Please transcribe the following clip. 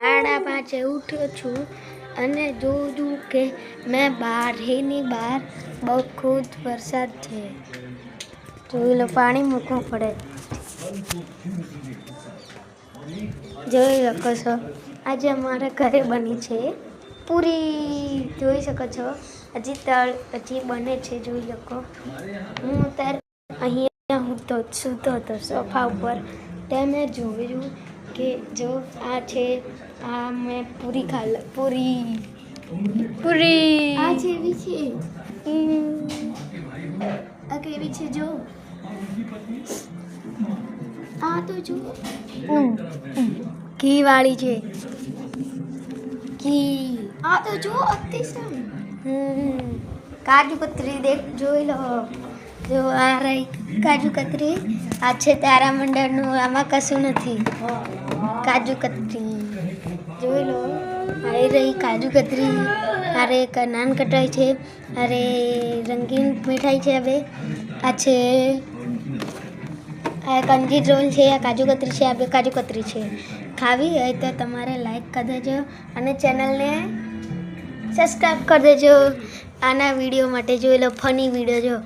5:30 ઉઠ્યો છું અને જોયું કે મેં બહારની બહાર બહુ ખૂબ વરસાદ છે. જોઈ લો, પાણી મૂકવું પડે. જોઈ શકો છો, આજે અમારા ઘરે બની છે પૂરી. જોઈ શકો છો, હજી બને છે. જોઈ શકો, હું અત્યારે અહીંયા સૂતો હતો સોફા ઉપર. ત્યાં મેં જોયું કે જો આ છે, આ મેં પૂરી આ જેવી છે. આ કેવી છે જો, આ તો જો ઘી વાળી છે. ઘી આ તો જો અતિશય કાજુ કતરી જોઈ લો. જો આ રહી કાજુ કતરી. આ છે તારામંડળનું, આમાં કશું નથી. કાજુ કતરી જોઈ લો. આ રહી કાજુ કતરી. અરે નાન કટાઈ છે. અરે રંગીન મીઠાઈ છે. હવે આ છે આ કંજી રોલ છે. આ કાજુ કતરી છે. આ બે કાજુ કતરી છે. ખાવી હોય તો તમારે લાઈક કરી દેજો અને ચેનલને સબસ્ક્રાઈબ કરી દેજો. આના વિડીયો માટે જોઈ લો. Funny video.